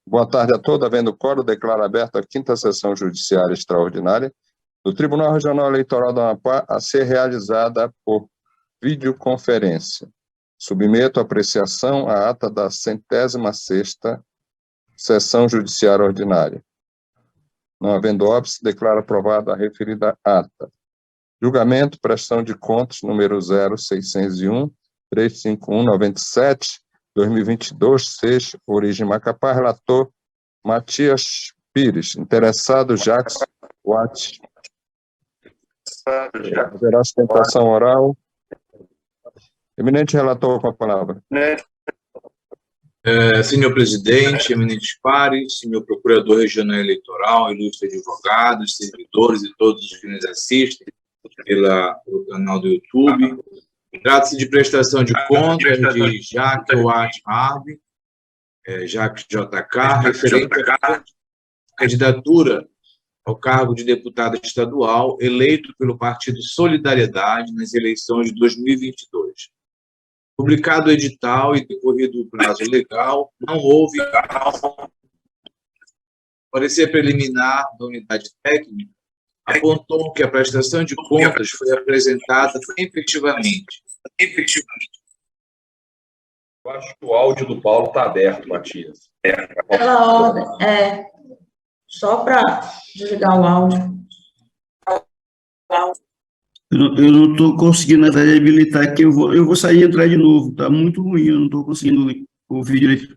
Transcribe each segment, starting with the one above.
Boa tarde a todos. Havendo quórum, declaro aberta a 5ª Sessão Judiciária Extraordinária do Tribunal Regional Eleitoral do Amapá a ser realizada por videoconferência. Submeto à apreciação a ata da 106ª Sessão Judiciária Ordinária. Não havendo óbice, declaro aprovada a referida ata. Julgamento, prestação de contas, número 0601-35197-2022, SES, origem Macapá, relator Matias Pires, interessado Jacques Watts. Haverá sustentação oral. Eminente relator, com a palavra. Senhor presidente, eminentes pares, senhor procurador regional eleitoral, ilustres advogados, servidores e todos os que nos assistem pelo canal do YouTube. Trata-se de prestação de contas de Jacques Watts Harvey, Jacques JK, referente à candidatura ao cargo de deputado estadual eleito pelo Partido Solidariedade nas eleições de 2022. Publicado o edital e decorrido o prazo legal, não houve parecer preliminar da unidade técnica, apontou que a prestação de contas foi apresentada efetivamente. Eu acho que o áudio do Paulo está aberto, Matias. Pela ordem, só para desligar o áudio. Eu não estou conseguindo, na verdade, habilitar aqui. Eu vou sair e entrar de novo. Está muito ruim, eu não estou conseguindo ouvir direito.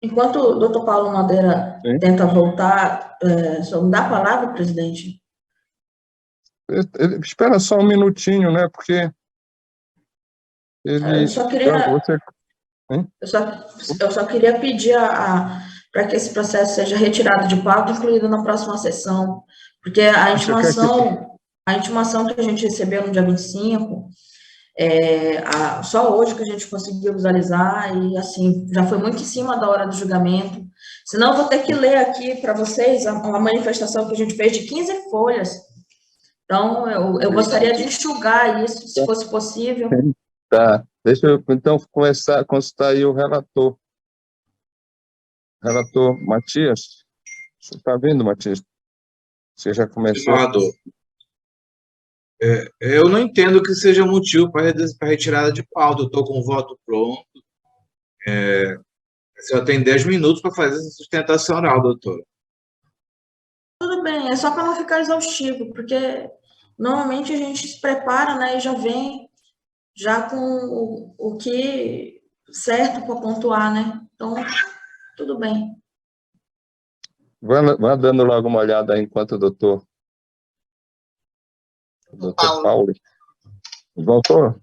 Enquanto o doutor Paulo Madeira tenta voltar, só me dá a palavra, presidente? Espera só um minutinho, né? Porque ele... Eu só queria... Eu só queria pedir para que esse processo seja retirado de pauta, incluído na próxima sessão, porque a intimação que a gente recebeu no dia 25, só hoje que a gente conseguiu visualizar, e assim, já foi muito em cima da hora do julgamento, senão eu vou ter que ler aqui para vocês a manifestação que a gente fez de 15 folhas, então eu gostaria de enxugar isso, se fosse possível. Tá, deixa eu então começar a consultar aí o relator. Relator Matias, você está vendo, Matias? Você já começou? Eu não entendo que seja motivo para retirada de pauta. Eu estou com o voto pronto. Só tem 10 minutos para fazer essa sustentação oral, doutora. Tudo bem, é só para não ficar exaustivo, porque normalmente a gente se prepara, né, e já vem já com o que certo para pontuar, né? Então, tudo bem. Vá dando logo uma olhada aí enquanto o doutor Paulo. Voltou?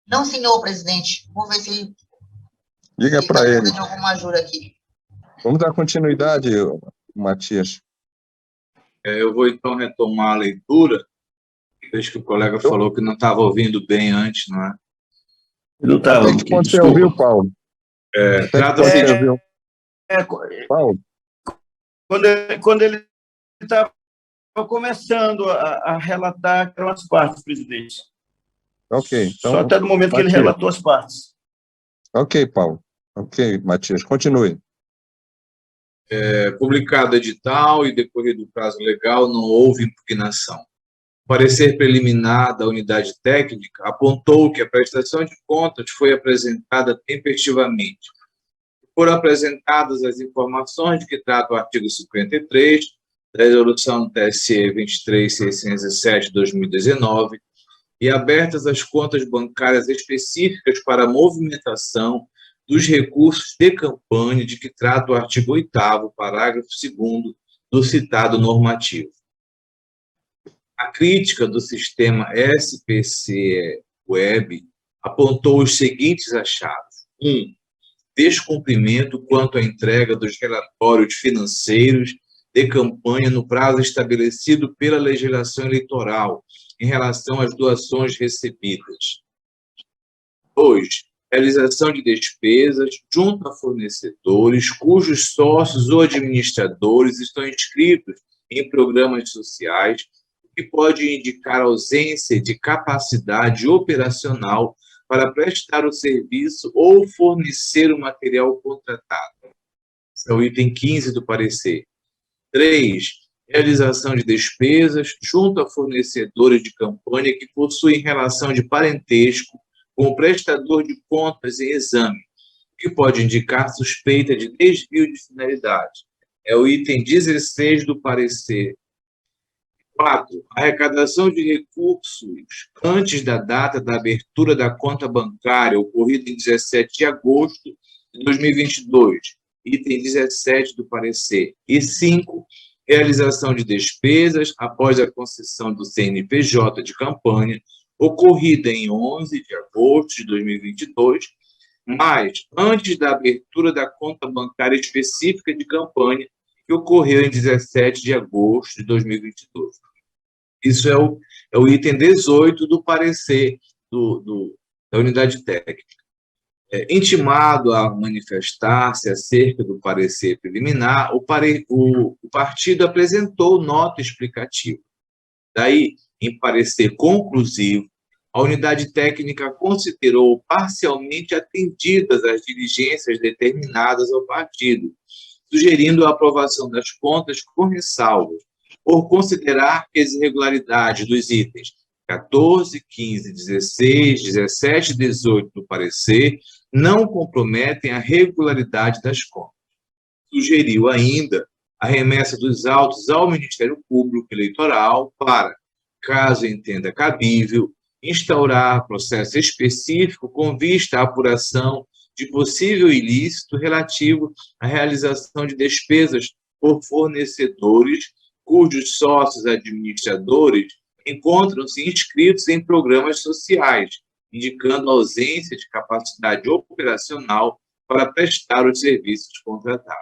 Não, senhor presidente. Vamos ver se diga para ele. De alguma ajuda aqui. Vamos dar continuidade, Matias. Eu vou então retomar a leitura, desde que o colega falou que não estava ouvindo bem antes, não é? Não estava. Quando você ouviu, Paulo? Trata-se de... Paulo? Quando ele estava começando a relatar as partes, presidente. Ok. Então, só até no momento Matias, que ele relatou as partes. Ok, Paulo. Ok, Matias, continue. Publicado edital e decorrido o prazo legal, não houve impugnação. O parecer preliminar da unidade técnica apontou que a prestação de contas foi apresentada tempestivamente. Foram apresentadas as informações de que trata o artigo 53 da resolução do TSE 23.607 de 2019 e abertas as contas bancárias específicas para a movimentação dos recursos de campanha de que trata o artigo 8º, parágrafo 2º do citado normativo. A crítica do sistema SPC Web apontou os seguintes achados. 1. Descumprimento quanto à entrega dos relatórios financeiros de campanha no prazo estabelecido pela legislação eleitoral em relação às doações recebidas. 2. Realização de despesas junto a fornecedores cujos sócios ou administradores estão inscritos em programas sociais, o que pode indicar ausência de capacidade operacional para prestar o serviço ou fornecer o material contratado. Esse é o item 15 do parecer. 3. Realização de despesas junto a fornecedores de campanha que possuem relação de parentesco com o prestador de contas em exame, o que pode indicar suspeita de desvio de finalidade. É o item 16 do parecer. 4. Arrecadação de recursos antes da data da abertura da conta bancária, ocorrida em 17 de agosto de 2022. Item 17 do parecer. E 5. Realização de despesas após a concessão do CNPJ de campanha, ocorrida em 11 de agosto de 2022, mas antes da abertura da conta bancária específica de campanha, que ocorreu em 17 de agosto de 2022. Isso é o item 18 do parecer da unidade técnica. Intimado a manifestar-se acerca do parecer preliminar, o partido apresentou nota explicativa. Daí, em parecer conclusivo, a unidade técnica considerou parcialmente atendidas as diligências determinadas ao partido, sugerindo a aprovação das contas com ressalvas, por considerar que as irregularidades dos itens 14, 15, 16, 17 e 18 do parecer não comprometem a regularidade das contas. Sugeriu ainda a remessa dos autos ao Ministério Público Eleitoral para, caso entenda cabível, instaurar processo específico com vista à apuração de possível ilícito relativo à realização de despesas por fornecedores cujos sócios administradores encontram-se inscritos em programas sociais, indicando ausência de capacidade operacional para prestar os serviços contratados.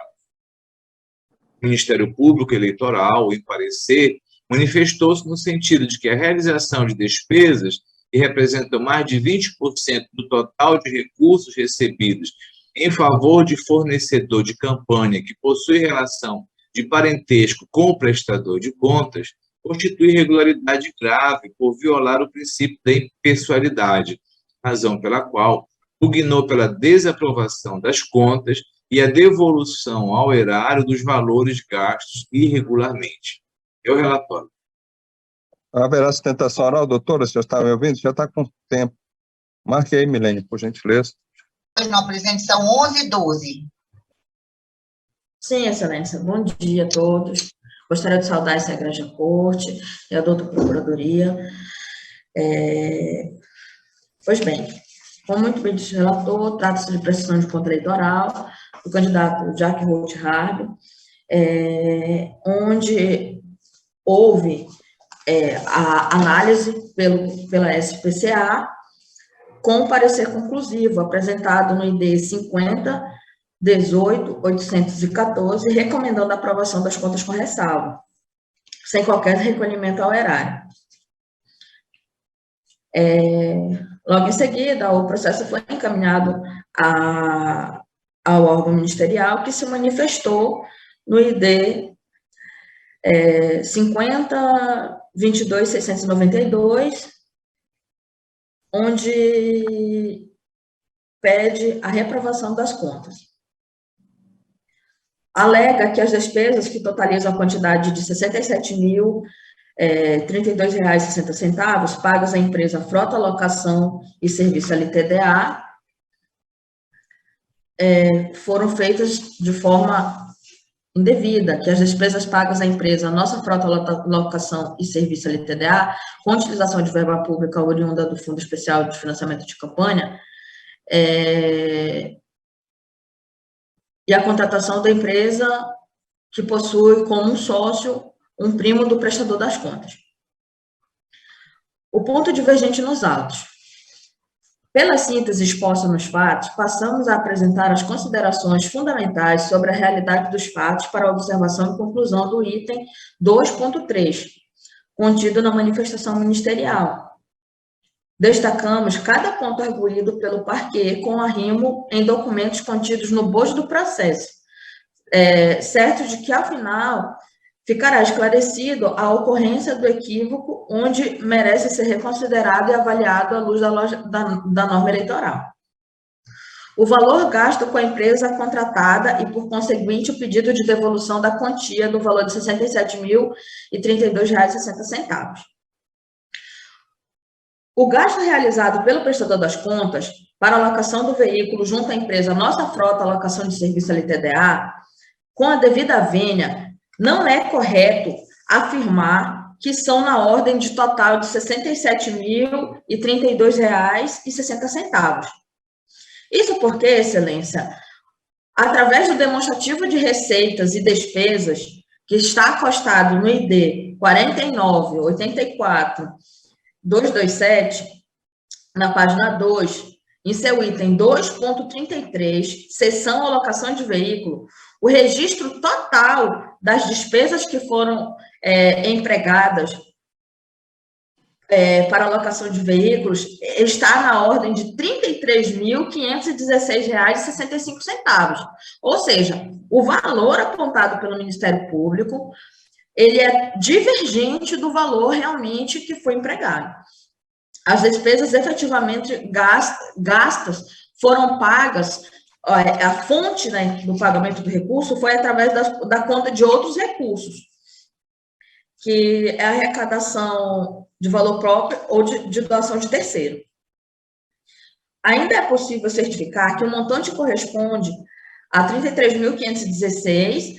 O Ministério Público Eleitoral, em parecer, manifestou-se no sentido de que a realização de despesas, que representam mais de 20% do total de recursos recebidos em favor de fornecedor de campanha que possui relação de parentesco com o prestador de contas, constitui irregularidade grave por violar o princípio da impessoalidade, razão pela qual pugnou pela desaprovação das contas e a devolução ao erário dos valores gastos irregularmente. É o relatório. Haverá sustentação oral, doutora? Você já está me ouvindo? Já está com tempo. Marque aí, Milene, por gentileza. Pois não, presidente, são 11h12. Sim, excelência. Bom dia a todos. Gostaria de saudar essa Igreja Corte e a doutora Procuradoria. Pois bem, como muito bem disse o relator, trata-se de prestação de conta eleitoral do candidato Jacques Rothhard, onde houve a análise pela SPCA com parecer conclusivo, apresentado no ID 50.18.814, recomendando a aprovação das contas com ressalva, sem qualquer recolhimento ao erário. Logo em seguida, o processo foi encaminhado ao órgão ministerial, que se manifestou no ID 50.22.692, onde pede a reprovação das contas. Alega que as despesas, que totalizam a quantidade de R$ 67.032,60, pagas à empresa Frota Locação e Serviço LTDA, foram feitas de forma indevida, que as despesas pagas à empresa Nossa Frota Locação e Serviço LTDA, com utilização de verba pública oriunda do Fundo Especial de Financiamento de Campanha, e a contratação da empresa que possui como um sócio um primo do prestador das contas. O ponto divergente nos autos. Pela síntese exposta nos fatos, passamos a apresentar as considerações fundamentais sobre a realidade dos fatos para a observação e conclusão do item 2.3, contido na manifestação ministerial. Destacamos cada ponto arguído pelo parquê com arrimo em documentos contidos no bojo do processo, certo de que, ao final, ficará esclarecido a ocorrência do equívoco, onde merece ser reconsiderado e avaliado à luz da norma eleitoral. O valor gasto com a empresa contratada e, por conseguinte, o pedido de devolução da quantia do valor de R$ 67.032,60. O gasto realizado pelo prestador das contas para a alocação do veículo junto à empresa Nossa Frota Alocação de Serviço LTDA, com a devida vênia, não é correto afirmar que são na ordem de total de R$ 67.032,60. Isso porque, Excelência, através do demonstrativo de receitas e despesas, que está acostado no ID 49.84.227, na página 2, em seu item 2.33, seção alocação de veículo, o registro total das despesas que foram empregadas para alocação de veículos está na ordem de R$ 33.516,65. Ou seja, o valor apontado pelo Ministério Público, ele é divergente do valor realmente que foi empregado. As despesas efetivamente gastas foram pagas, a fonte, né, do pagamento do recurso foi através da conta de outros recursos, que é a arrecadação de valor próprio ou de doação de terceiro. Ainda é possível certificar que o montante corresponde a R$ 33.516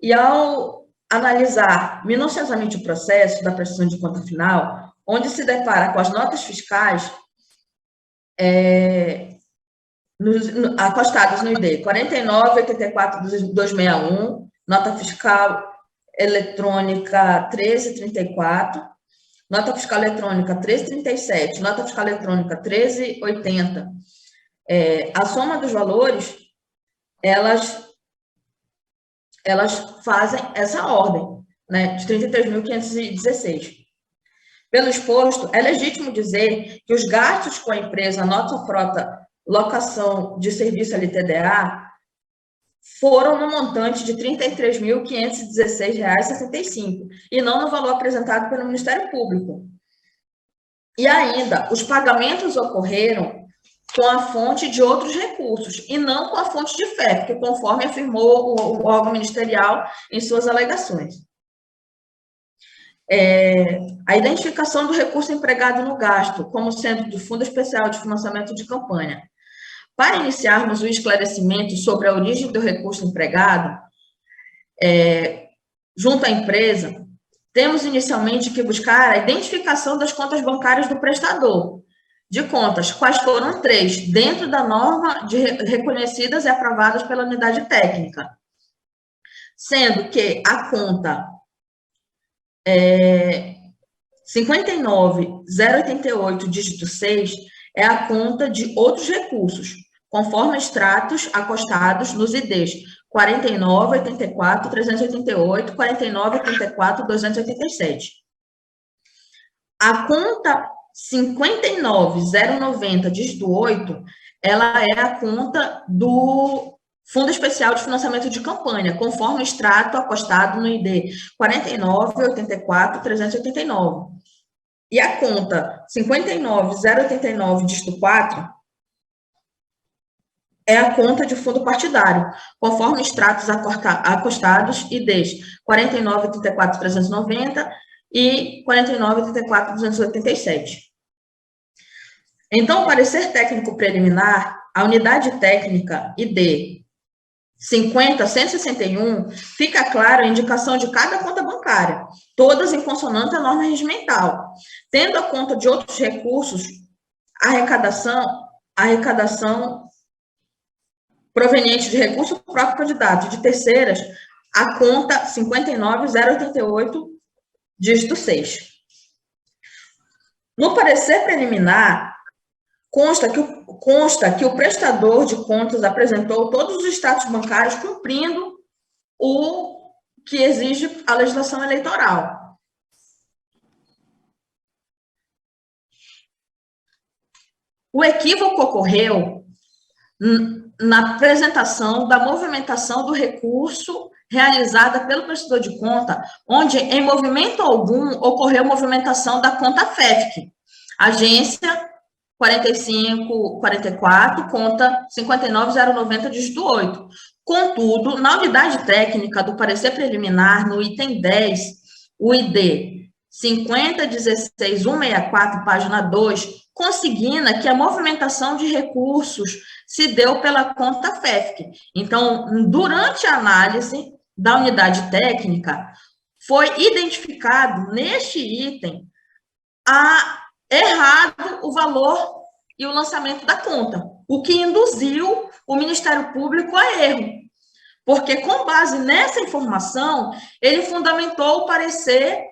e, ao analisar minuciosamente o processo da prestação de conta final, onde se depara com as notas fiscais acostadas no ID 49.84.261, nota fiscal eletrônica 1334, nota fiscal eletrônica 1337, nota fiscal eletrônica 1380, a soma dos valores, elas fazem essa ordem, né, de 33.516. Pelo exposto, é legítimo dizer que os gastos com a empresa Nossa Frota Locação de Serviço LTDA foram no montante de R$ 33.516,65 e não no valor apresentado pelo Ministério Público. E ainda, os pagamentos ocorreram com a fonte de outros recursos e não com a fonte de fé, porque conforme afirmou o órgão ministerial em suas alegações. A identificação do recurso empregado no gasto como sendo do Fundo Especial de Financiamento de Campanha. Para iniciarmos o esclarecimento sobre a origem do recurso empregado, junto à empresa, temos inicialmente que buscar a identificação das contas bancárias do prestador de contas, quais foram 3, dentro da norma de reconhecidas e aprovadas pela unidade técnica, sendo que a conta 59.088, dígito 6, é a conta de outros recursos, conforme extratos acostados nos IDs 49.84.388, 49.84.287. A conta 59.090, dígito 8, ela é a conta do Fundo Especial de Financiamento de Campanha, conforme extrato acostado no ID 49.84.389. E a conta 59.089, dígito 4, é a conta de fundo partidário, conforme extratos acostados IDs 49.84.390 e 49.84.287. Então, parecer técnico preliminar, a unidade técnica ID 50.161, fica claro a indicação de cada conta bancária, todas em consonância à norma regimental, tendo a conta de outros recursos, arrecadação proveniente de recurso próprio candidato, de terceiras, a conta 59.088, dígito 6. No parecer preliminar, consta que o prestador de contas apresentou todos os status bancários cumprindo o que exige a legislação eleitoral. O equívoco ocorreu na apresentação da movimentação do recurso realizada pelo prestador de conta, onde em movimento algum ocorreu movimentação da conta FEFC, agência 4544, conta 59090, dígito 8. Contudo, na unidade técnica do parecer preliminar, no item 10, o ID 5016164, página 2, consigna que a movimentação de recursos se deu pela conta FEFC. Então, durante a análise da unidade técnica, foi identificado neste item errado o valor e o lançamento da conta, o que induziu o Ministério Público a erro, porque com base nessa informação, ele fundamentou o parecer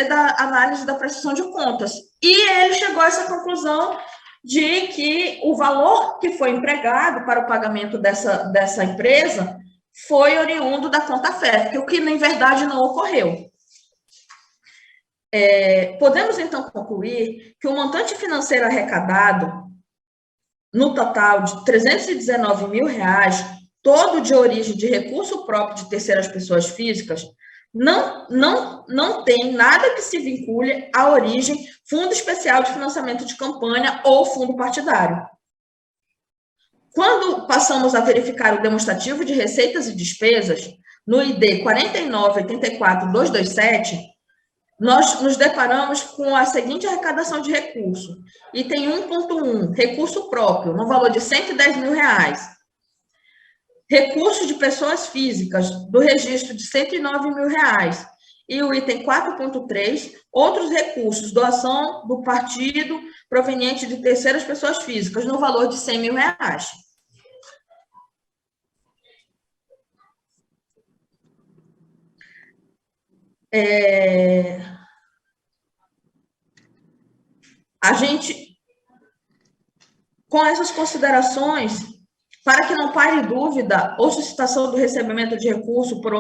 da análise da prestação de contas, e ele chegou a essa conclusão de que o valor que foi empregado para o pagamento dessa empresa foi oriundo da conta FEFC, o que, na verdade, não ocorreu. Podemos, então, concluir que o montante financeiro arrecadado, no total de R$ 319 mil, todo de origem de recurso próprio de terceiras pessoas físicas, não tem nada que se vincule à origem Fundo Especial de Financiamento de Campanha ou Fundo Partidário. Quando passamos a verificar o demonstrativo de receitas e despesas, no ID 4984227, nós nos deparamos com a seguinte arrecadação de recurso. Item 1.1, recurso próprio, no valor de R$ 110 mil. Recursos de pessoas físicas, do registro de R$ 109 mil. E o item 4.3, outros recursos, doação do partido proveniente de terceiras pessoas físicas, no valor de R$ 100 mil. A gente, com essas considerações, para que não pare dúvida ou suscitação do recebimento de recurso por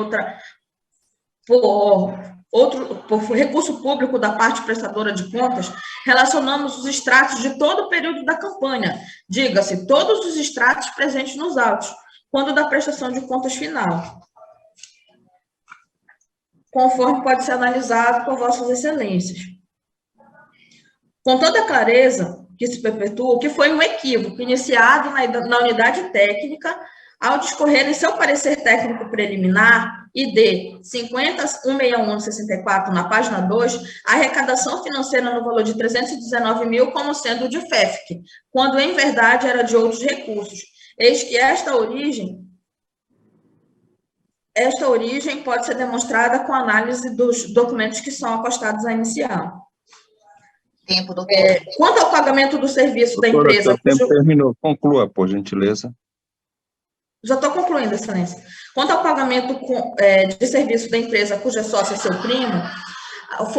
recurso público da parte prestadora de contas, relacionamos os extratos de todo o período da campanha, diga-se, todos os extratos presentes nos autos, quando da prestação de contas final, conforme pode ser analisado por vossas excelências. Com toda clareza que se perpetua, que foi um equívoco iniciado na unidade técnica ao discorrer em seu parecer técnico preliminar, ID 5016164, na página 2, a arrecadação financeira no valor de 319 mil como sendo de FEFC, quando em verdade era de outros recursos. Eis que esta origem pode ser demonstrada com a análise dos documentos que são acostados à inicial. Tempo, doutor. Quanto ao pagamento do serviço da empresa... O tempo terminou. Conclua, por gentileza. Já estou concluindo, excelência. Quanto ao pagamento de serviço da empresa cuja sócia é seu primo,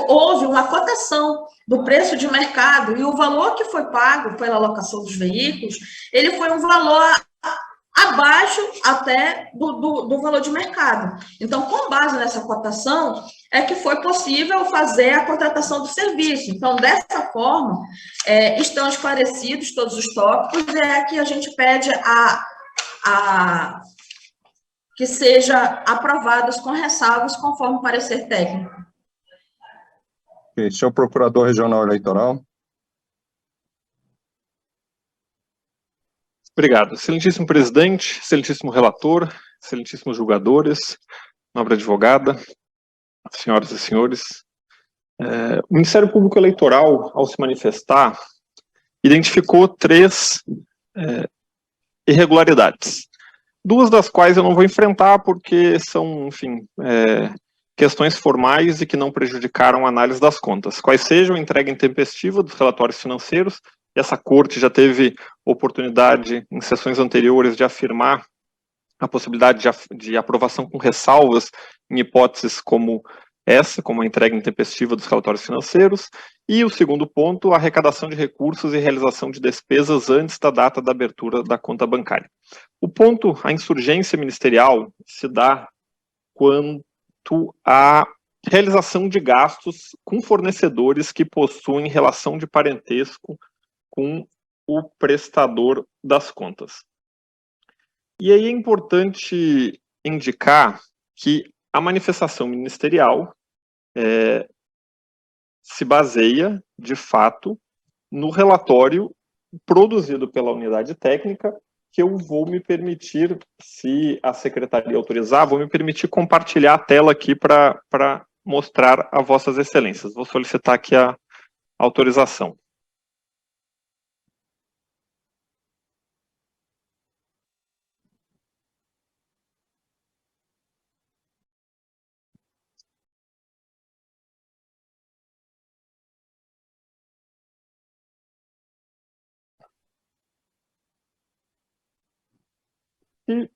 houve uma cotação do preço de mercado e o valor que foi pago pela alocação dos veículos, ele foi um valor abaixo até do valor de mercado. Então, com base nessa cotação, é que foi possível fazer a contratação do serviço. Então, dessa forma, estão esclarecidos todos os tópicos, que a gente pede que seja aprovadas com ressalvas, conforme o parecer técnico. Okay. Senhor Procurador Regional Eleitoral. Obrigado. Excelentíssimo presidente, excelentíssimo relator, excelentíssimos julgadores, nobre advogada, senhoras e senhores. O Ministério Público Eleitoral, ao se manifestar, identificou 3 irregularidades. 2 das quais eu não vou enfrentar porque são, enfim, questões formais e que não prejudicaram a análise das contas. Quais sejam a entrega intempestiva dos relatórios financeiros. Essa corte já teve oportunidade, em sessões anteriores, de afirmar a possibilidade de aprovação com ressalvas em hipóteses como essa, como a entrega intempestiva dos relatórios financeiros. E o segundo ponto, a arrecadação de recursos e realização de despesas antes da data da abertura da conta bancária. O ponto, a insurgência ministerial, se dá quanto à realização de gastos com fornecedores que possuem relação de parentesco com o prestador das contas. E aí é importante indicar que a manifestação ministerial se baseia, de fato, no relatório produzido pela unidade técnica, que eu vou me permitir, se a secretaria autorizar, vou me permitir compartilhar a tela aqui para mostrar a vossas excelências. Vou solicitar aqui a autorização. E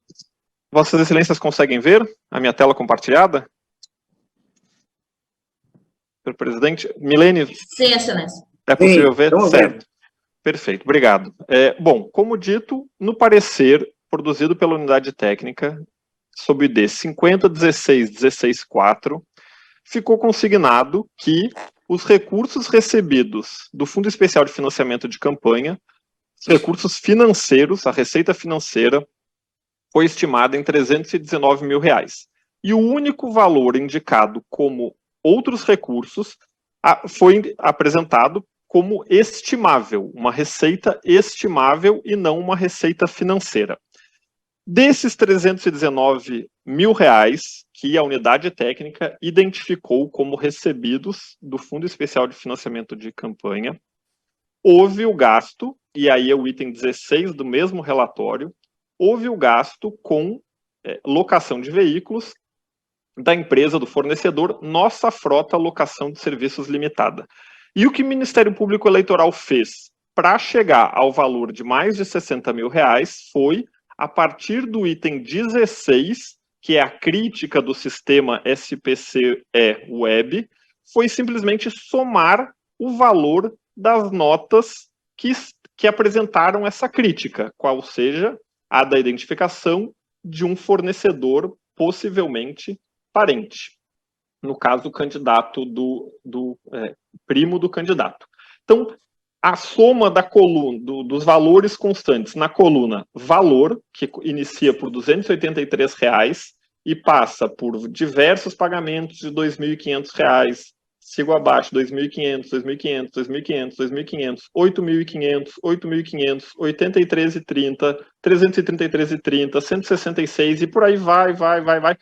vossas excelências conseguem ver a minha tela compartilhada? Senhor presidente, Milene, Sim, excelência. é possível ver? Então, Certo. Perfeito, obrigado. Bom, como dito, no parecer produzido pela unidade técnica, sob o ID 50.16.16.4, ficou consignado que os recursos recebidos do Fundo Especial de Financiamento de Campanha, os recursos financeiros, a receita financeira, foi estimada em R$319 mil. E o único valor indicado como outros recursos foi apresentado como estimável, uma receita estimável e não uma receita financeira. Desses R$319 mil que a unidade técnica identificou como recebidos do Fundo Especial de Financiamento de Campanha, houve o gasto, e aí é o item 16 do mesmo relatório, houve o gasto com locação de veículos da empresa, do fornecedor, Nossa Frota Locação de Serviços Limitada. E o que o Ministério Público Eleitoral fez para chegar ao valor de mais de R$60 mil foi, a partir do item 16, que é a crítica do sistema SPCE-Web, foi simplesmente somar o valor das notas que apresentaram essa crítica, qual seja a da identificação de um fornecedor possivelmente parente. No caso, o candidato primo do candidato. Então, a soma da coluna, dos valores constantes na coluna valor, que inicia por R$283 e passa por diversos pagamentos de R$2.500, sigo abaixo, R$2.500, R$2.500, R$2.500, R$2.500, R$8.500, R$8.500, R$83,30, R$333,30, R$166 e por aí vai.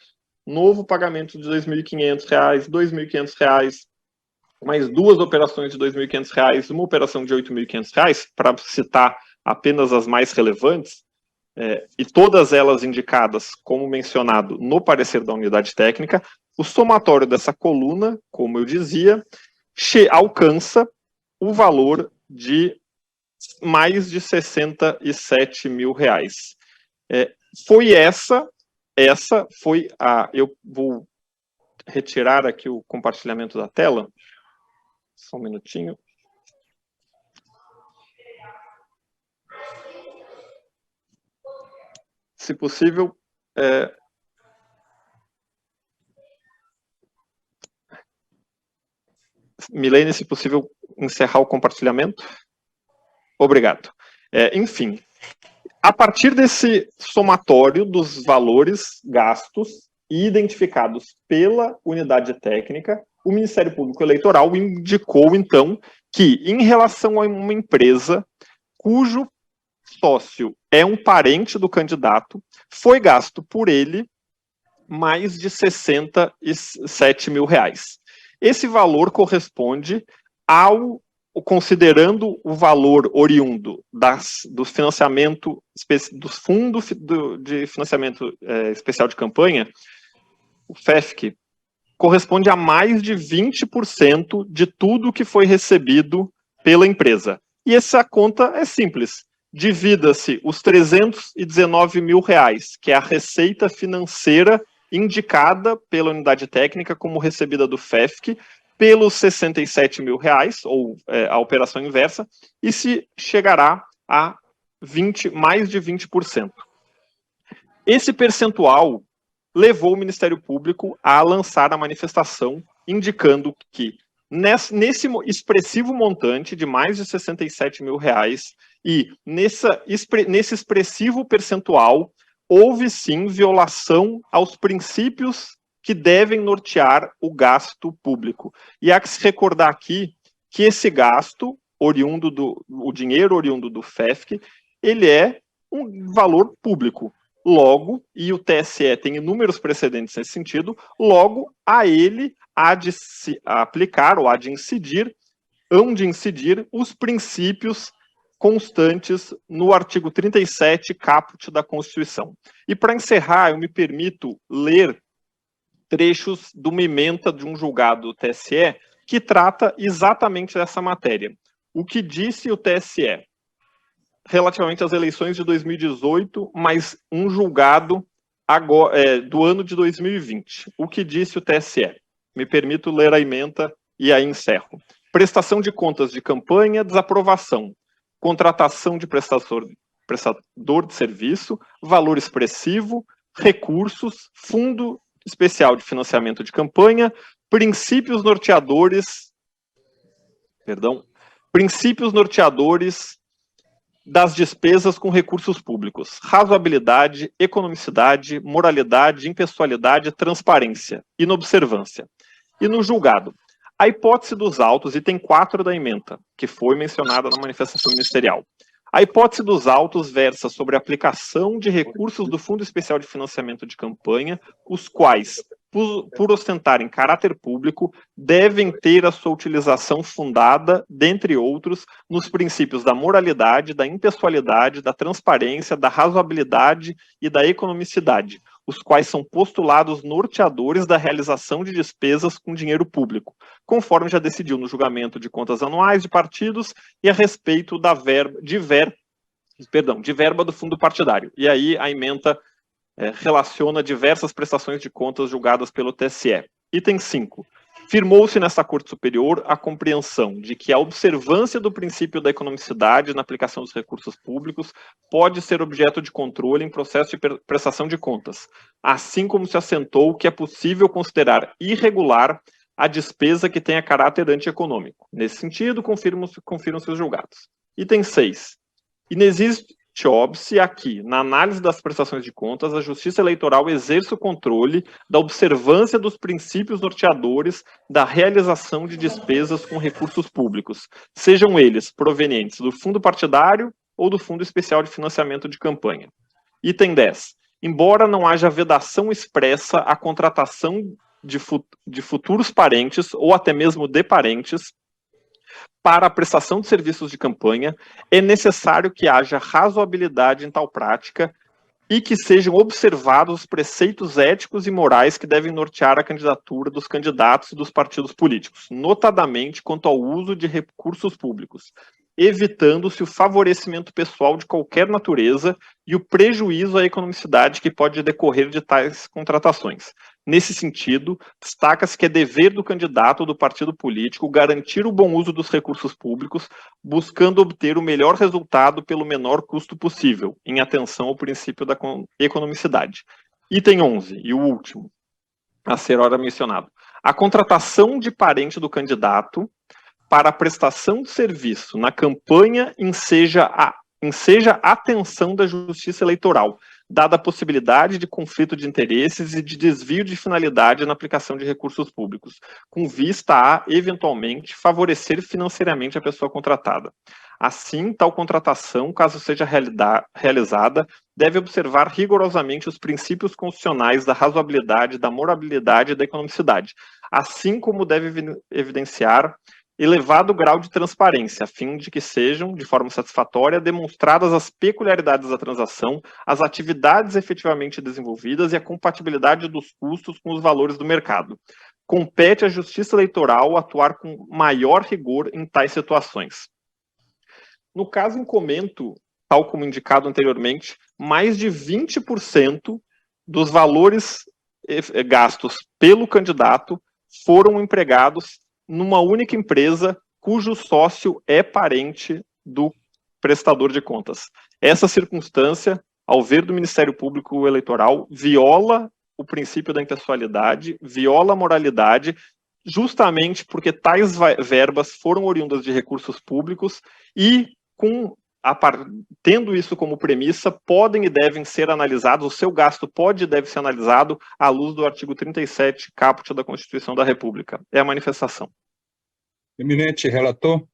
Novo pagamento de R$2.500, R$2.500, mais duas operações de R$2.500, uma operação de R$8.500, para citar apenas as mais relevantes, e todas elas indicadas, como mencionado, no parecer da unidade técnica. O somatório dessa coluna, como eu dizia, alcança o valor de mais de R$67 mil. Foi essa foi a... Eu vou retirar aqui o compartilhamento da tela. Só um minutinho. Se possível, Milene, se possível, encerrar o compartilhamento. Obrigado. Enfim, a partir desse somatório dos valores gastos e identificados pela unidade técnica, o Ministério Público Eleitoral indicou, então, que, em relação a uma empresa cujo sócio é um parente do candidato, foi gasto por ele mais de R$67 mil. Esse valor corresponde considerando o valor oriundo do financiamento, do Fundo de Financiamento Especial de Campanha, o FEFC, corresponde a mais de 20% de tudo que foi recebido pela empresa. E essa conta é simples. Divida-se os R$319 mil, que é a receita financeira indicada pela unidade técnica como recebida do FEFC, pelos R$67 mil, ou a operação inversa, e se chegará a mais de 20%. Esse percentual levou o Ministério Público a lançar a manifestação, indicando que, nesse expressivo montante de mais de R$67 mil, e nesse expressivo percentual, houve sim violação aos princípios que devem nortear o gasto público. E há que se recordar aqui que esse gasto, o dinheiro oriundo do FEFC, ele é um valor público. Logo, e o TSE tem inúmeros precedentes nesse sentido, logo a ele há de se aplicar ou há de incidir os princípios constantes no artigo 37, caput da Constituição. E para encerrar, eu me permito ler trechos de uma ementa de um julgado do TSE que trata exatamente dessa matéria. O que disse o TSE relativamente às eleições de 2018, mas um julgado agora, do ano de 2020. O que disse o TSE? Me permito ler a ementa e aí encerro. Prestação de contas de campanha, desaprovação. Contratação de prestador de serviço, valor expressivo, recursos, fundo especial de financiamento de campanha, princípios norteadores das despesas com recursos públicos, razoabilidade, economicidade, moralidade, impessoalidade, transparência, inobservância. E no julgado, a hipótese dos autos, item 4 da ementa, que foi mencionada na manifestação ministerial. A hipótese dos autos versa sobre a aplicação de recursos do Fundo Especial de Financiamento de Campanha, os quais, por ostentarem caráter público, devem ter a sua utilização fundada, dentre outros, nos princípios da moralidade, da impessoalidade, da transparência, da razoabilidade e da economicidade, os quais são postulados norteadores da realização de despesas com dinheiro público, conforme já decidiu no julgamento de contas anuais de partidos e a respeito da verba do fundo partidário. E aí a ementa relaciona diversas prestações de contas julgadas pelo TSE. Item 5. Firmou-se nesta Corte Superior a compreensão de que a observância do princípio da economicidade na aplicação dos recursos públicos pode ser objeto de controle em processo de prestação de contas, assim como se assentou que é possível considerar irregular a despesa que tenha caráter antieconômico. Nesse sentido, confiram-se os julgados. Item 6. Inexiste óbice aqui, na análise das prestações de contas, a Justiça Eleitoral exerce o controle da observância dos princípios norteadores da realização de despesas com recursos públicos, sejam eles provenientes do fundo partidário ou do Fundo Especial de Financiamento de Campanha. Item 10. Embora não haja vedação expressa à contratação de futuros parentes ou até mesmo de parentes, para a prestação de serviços de campanha, é necessário que haja razoabilidade em tal prática e que sejam observados os preceitos éticos e morais que devem nortear a candidatura dos candidatos e dos partidos políticos, notadamente quanto ao uso de recursos públicos, evitando-se o favorecimento pessoal de qualquer natureza e o prejuízo à economicidade que pode decorrer de tais contratações. Nesse sentido, destaca-se que é dever do candidato ou do partido político garantir o bom uso dos recursos públicos, buscando obter o melhor resultado pelo menor custo possível, em atenção ao princípio da economicidade. Item 11, e o último, a ser ora mencionado. A contratação de parente do candidato para a prestação de serviço na campanha enseja a atenção da Justiça Eleitoral, dada a possibilidade de conflito de interesses e de desvio de finalidade na aplicação de recursos públicos, com vista a, eventualmente, favorecer financeiramente a pessoa contratada. Assim, tal contratação, caso seja realizada, deve observar rigorosamente os princípios constitucionais da razoabilidade, da moralidade e da economicidade, assim como deve evidenciar elevado grau de transparência, a fim de que sejam, de forma satisfatória, demonstradas as peculiaridades da transação, as atividades efetivamente desenvolvidas e a compatibilidade dos custos com os valores do mercado. Compete à Justiça Eleitoral atuar com maior rigor em tais situações. No caso em comento, tal como indicado anteriormente, mais de 20% dos valores gastos pelo candidato foram empregados numa única empresa cujo sócio é parente do prestador de contas. Essa circunstância, ao ver do Ministério Público Eleitoral, viola o princípio da impessoalidade, viola a moralidade, justamente porque tais verbas foram oriundas de recursos públicos e com tendo isso como premissa, podem e devem ser analisados, o seu gasto pode e deve ser analisado à luz do artigo 37, caput da Constituição da República. É a manifestação. Eminente relator.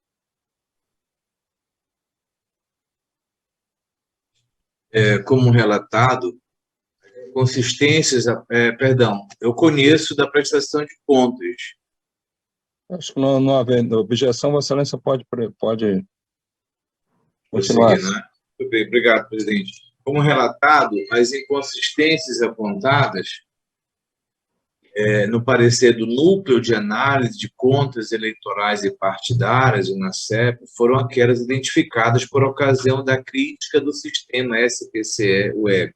Como relatado, consistências, eu conheço da prestação de contas. Acho que não havendo objeção, Vossa Excelência pode continuar. Prosseguir, né? Muito bem, obrigado, presidente. Como relatado, as inconsistências apontadas no parecer do Núcleo de Análise de Contas Eleitorais e Partidárias, o NACEP, foram aquelas identificadas por ocasião da crítica do sistema SPCE-Web,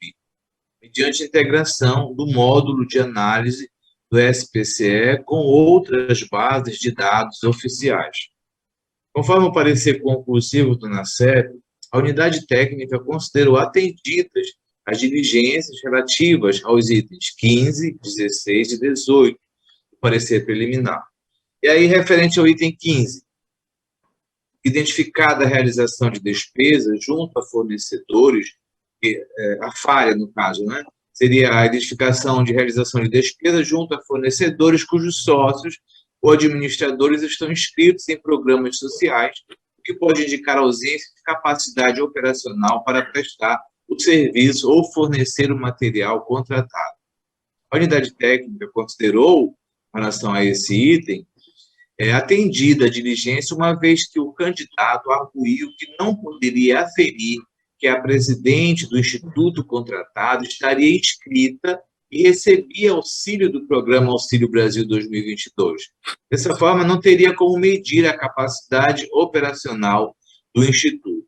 mediante a integração do módulo de análise do SPCE com outras bases de dados oficiais. Conforme o parecer conclusivo do NACEP, a unidade técnica considerou atendidas as diligências relativas aos itens 15, 16 e 18 do parecer preliminar. E aí, referente ao item 15, identificada a realização de despesas junto a fornecedores, a falha, no caso, né? Seria a identificação de realização de despesas junto a fornecedores cujos sócios ou administradores estão inscritos em programas sociais, o que pode indicar ausência de capacidade operacional para prestar o serviço ou fornecer o material contratado. A unidade técnica considerou, em relação a esse item, atendida a diligência, uma vez que o candidato arguiu que não poderia aferir que a presidente do instituto contratado estaria inscrita e recebia auxílio do Programa Auxílio Brasil 2022. Dessa forma, não teria como medir a capacidade operacional do instituto.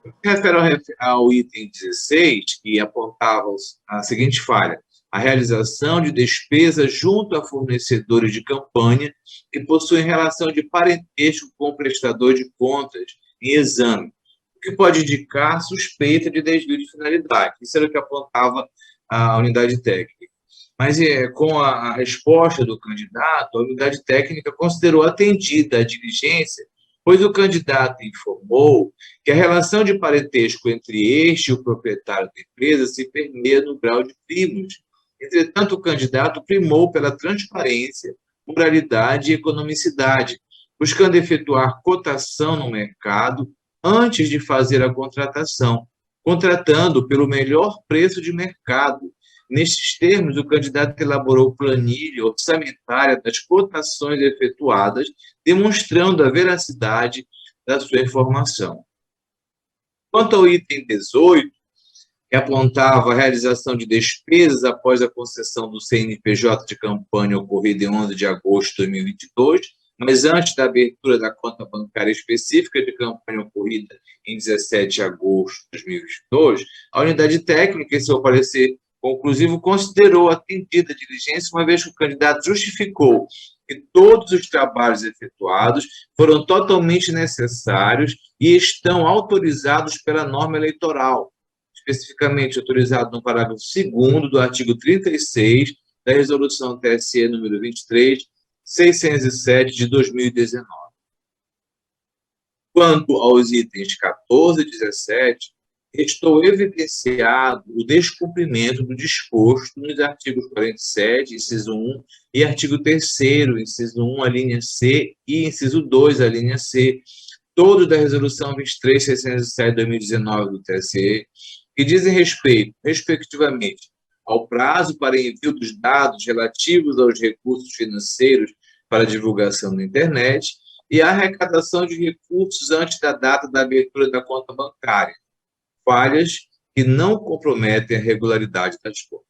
No que refere ao item 16, que apontava a seguinte falha: a realização de despesas junto a fornecedores de campanha que possuem relação de parentesco com o prestador de contas em exame, o que pode indicar suspeita de desvio de finalidade. Isso era o que apontava a unidade técnica. Mas, com a resposta do candidato, a unidade técnica considerou atendida a diligência, pois o candidato informou que a relação de parentesco entre este e o proprietário da empresa se permeia no grau de primos. Entretanto, o candidato primou pela transparência, moralidade e economicidade, buscando efetuar cotação no mercado antes de fazer a contratação, contratando pelo melhor preço de mercado. Nestes termos, o candidato elaborou planilha orçamentária das cotações efetuadas, demonstrando a veracidade da sua informação. Quanto ao item 18, que apontava a realização de despesas após a concessão do CNPJ de campanha ocorrida em 11 de agosto de 2022, mas antes da abertura da conta bancária específica de campanha ocorrida em 17 de agosto de 2022, a unidade técnica, em seu parecer conclusivo, considerou atendida a diligência, uma vez que o candidato justificou que todos os trabalhos efetuados foram totalmente necessários e estão autorizados pela norma eleitoral, especificamente autorizado no parágrafo 2º do artigo 36 da Resolução TSE número 23.607 de 2019. Quanto aos itens 14 e 17, restou evidenciado o descumprimento do disposto nos artigos 47, inciso 1, e artigo 3º, inciso 1, a linha C, e inciso 2, a linha C, todos da Resolução 23.607 de 2019 do TSE, que dizem respeito, respectivamente, ao prazo para envio dos dados relativos aos recursos financeiros para divulgação na internet e à arrecadação de recursos antes da data da abertura da conta bancária, falhas que não comprometem a regularidade das contas.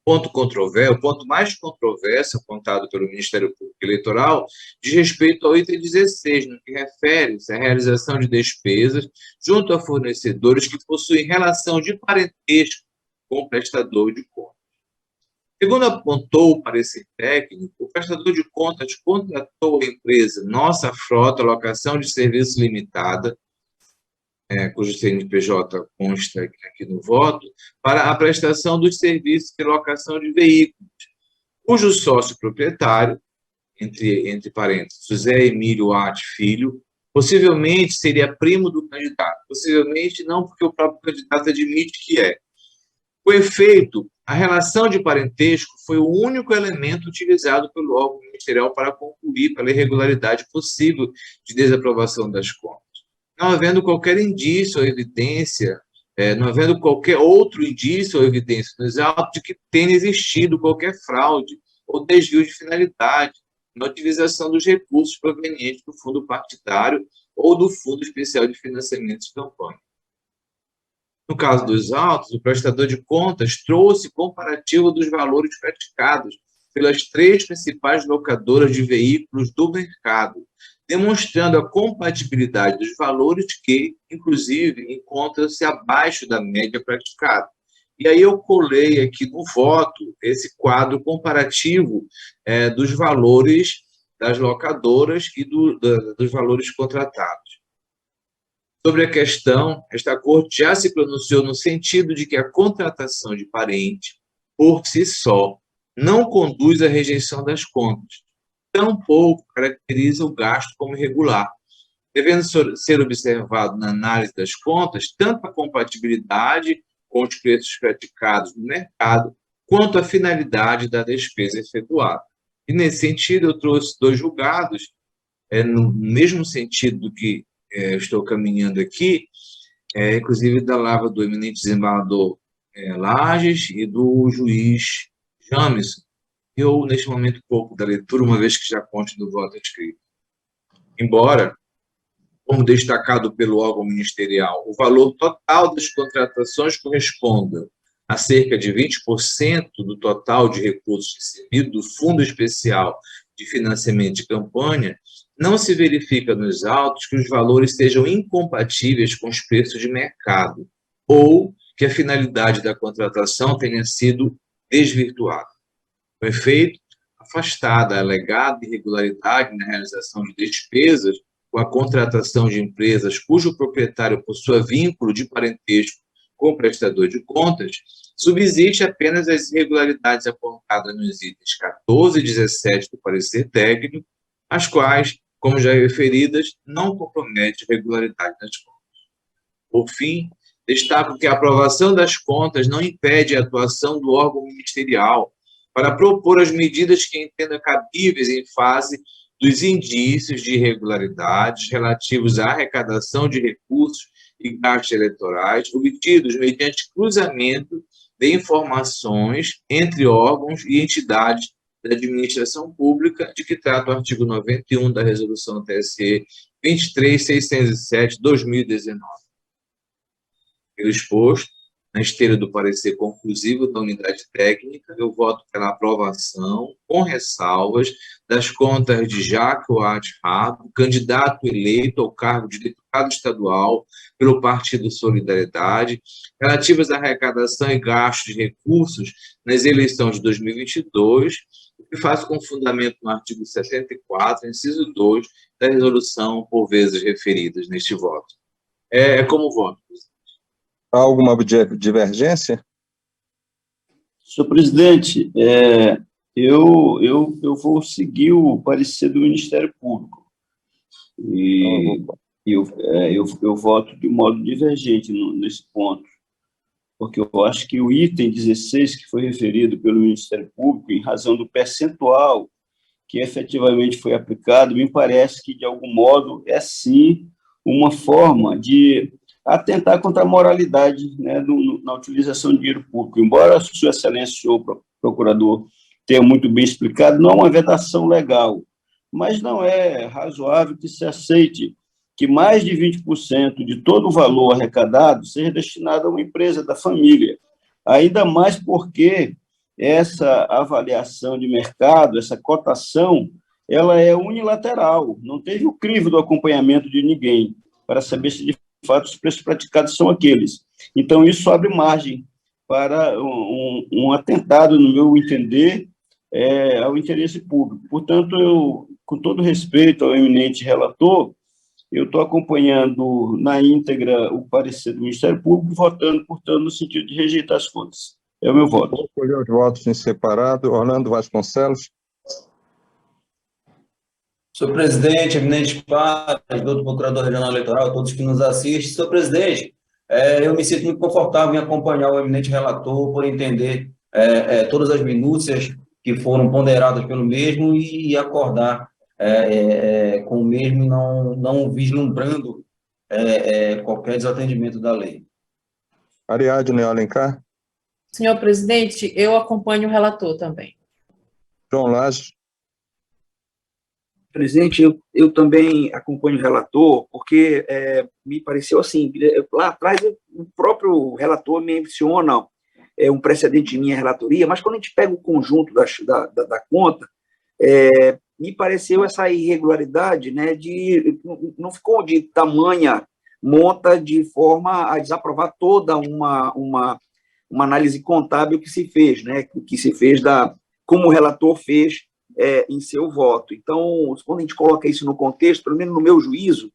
O ponto mais controverso apontado pelo Ministério Público Eleitoral diz respeito ao item 16, no que refere-se à realização de despesas junto a fornecedores que possuem relação de parentesco com o prestador de contas. Segundo apontou o parecer técnico, o prestador de contas contratou a empresa Nossa Frota Locação de Serviço Limitada, cujo CNPJ consta aqui no voto, para a prestação dos serviços de locação de veículos, cujo sócio proprietário, entre parênteses, José Emílio Arte Filho, Possivelmente seria primo do candidato, possivelmente não, porque o próprio candidato admite que é. Com efeito, a relação de parentesco foi o único elemento utilizado pelo órgão ministerial para concluir pela irregularidade possível de desaprovação das contas. Não havendo qualquer indício ou evidência, não havendo qualquer outro indício ou evidência nos autos de que tenha existido qualquer fraude ou desvio de finalidade na utilização dos recursos provenientes do fundo partidário ou do Fundo Especial de Financiamento de Campanha. No caso dos autos, o prestador de contas trouxe comparativo dos valores praticados pelas 3 principais locadoras de veículos do mercado, demonstrando a compatibilidade dos valores que, inclusive, encontram-se abaixo da média praticada. E aí eu colei aqui no voto esse quadro comparativo dos valores das locadoras e dos valores contratados. Sobre a questão, esta Corte já se pronunciou no sentido de que a contratação de parente, por si só, não conduz à rejeição das contas, tampouco caracteriza o gasto como irregular, devendo ser observado na análise das contas tanto a compatibilidade com os preços praticados no mercado, quanto a finalidade da despesa efetuada. E, nesse sentido, eu trouxe 2 julgados, no mesmo sentido do que estou caminhando aqui, inclusive da lavra do eminente desembargador Lages e do juiz Jamison. Eu, neste momento, pouco da leitura, uma vez que já consta do voto escrito. Embora, como destacado pelo órgão ministerial, o valor total das contratações corresponda a cerca de 20% do total de recursos recebidos do Fundo Especial de Financiamento de Campanha, não se verifica nos autos que os valores sejam incompatíveis com os preços de mercado ou que a finalidade da contratação tenha sido desvirtuada. Com efeito, afastada a alegada irregularidade na realização de despesas com a contratação de empresas cujo proprietário possua vínculo de parentesco com o prestador de contas, subsiste apenas as irregularidades apontadas nos itens 14 e 17 do parecer técnico, as quais, como já referidas, não comprometem a regularidade das contas. Por fim, destaco que a aprovação das contas não impede a atuação do órgão ministerial para propor as medidas que entenda cabíveis em face dos indícios de irregularidades relativos à arrecadação de recursos e gastos eleitorais obtidos mediante cruzamento de informações entre órgãos e entidades da administração pública, de que trata o artigo 91 da Resolução TSE 23.607/2019. Pelo exposto, na esteira do parecer conclusivo da unidade técnica, eu voto pela aprovação, com ressalvas, das contas de Jacques Oate Rabo, candidato eleito ao cargo de deputado estadual pelo Partido Solidariedade, relativas à arrecadação e gasto de recursos nas eleições de 2022, o que faço com fundamento no artigo 74, inciso 2, da resolução por vezes referidas neste voto. É como voto. Há alguma divergência? Senhor presidente, eu vou seguir o parecer do Ministério Público. E eu voto de modo divergente nesse ponto, porque eu acho que o item 16, que foi referido pelo Ministério Público, em razão do percentual que efetivamente foi aplicado, me parece que, de algum modo, é sim uma forma de atentar contra a moralidade, né, na utilização de dinheiro público. Embora Sua Excelência, o senhor procurador, tenha muito bem explicado, não é uma vedação legal, mas não é razoável que se aceite que mais de 20% de todo o valor arrecadado seja destinado a uma empresa da família, ainda mais porque essa avaliação de mercado, essa cotação, ela é unilateral, não teve o crivo do acompanhamento de ninguém para saber se de fato os preços praticados são aqueles. Então, isso abre margem para um atentado, no meu entender, ao interesse público. Portanto, eu, com todo respeito ao eminente relator, eu estou acompanhando na íntegra o parecer do Ministério Público, votando, portanto, no sentido de rejeitar as contas. É o meu voto. Vou colher os votos em separado. Orlando Vasconcelos. Senhor presidente, eminentes pares, doutor procurador regional eleitoral, todos que nos assistem. Senhor presidente, eu me sinto muito confortável em acompanhar o eminente relator por entender todas as minúcias que foram ponderadas pelo mesmo e acordar com o mesmo e não vislumbrando qualquer desatendimento da lei. Ariadne Alencar. Senhor presidente, eu acompanho o relator também. João Lage. Presidente, eu também acompanho o relator, porque me pareceu assim, lá atrás o próprio relator menciona um precedente de minha relatoria, mas quando a gente pega o conjunto da conta, me pareceu essa irregularidade, né, não ficou de tamanha monta de forma a desaprovar toda uma análise contábil que se fez, né, como o relator fez em seu voto. Então, quando a gente coloca isso no contexto, pelo menos no meu juízo,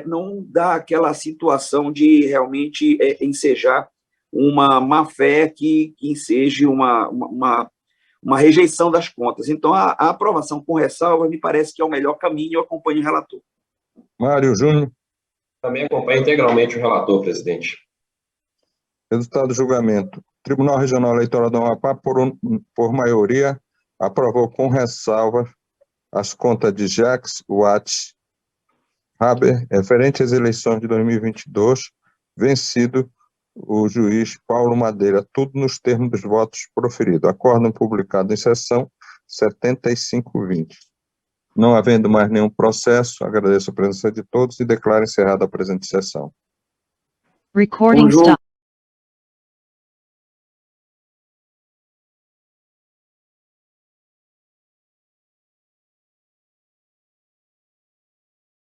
não dá aquela situação de realmente ensejar uma má-fé que enseje uma rejeição das contas. Então, a aprovação com ressalva me parece que é o melhor caminho, eu acompanho o relator. Mário Júnior. Também acompanho integralmente o relator, presidente. Resultado do julgamento. Tribunal Regional Eleitoral do Amapá, por maioria, aprovou com ressalva as contas de Jacques Watts Haber, referente às eleições de 2022, vencido o juiz Paulo Madeira, tudo nos termos dos votos proferidos. Acórdão publicado em sessão 7520. Não havendo mais nenhum processo, agradeço a presença de todos e declaro encerrada a presente sessão. Recording stop.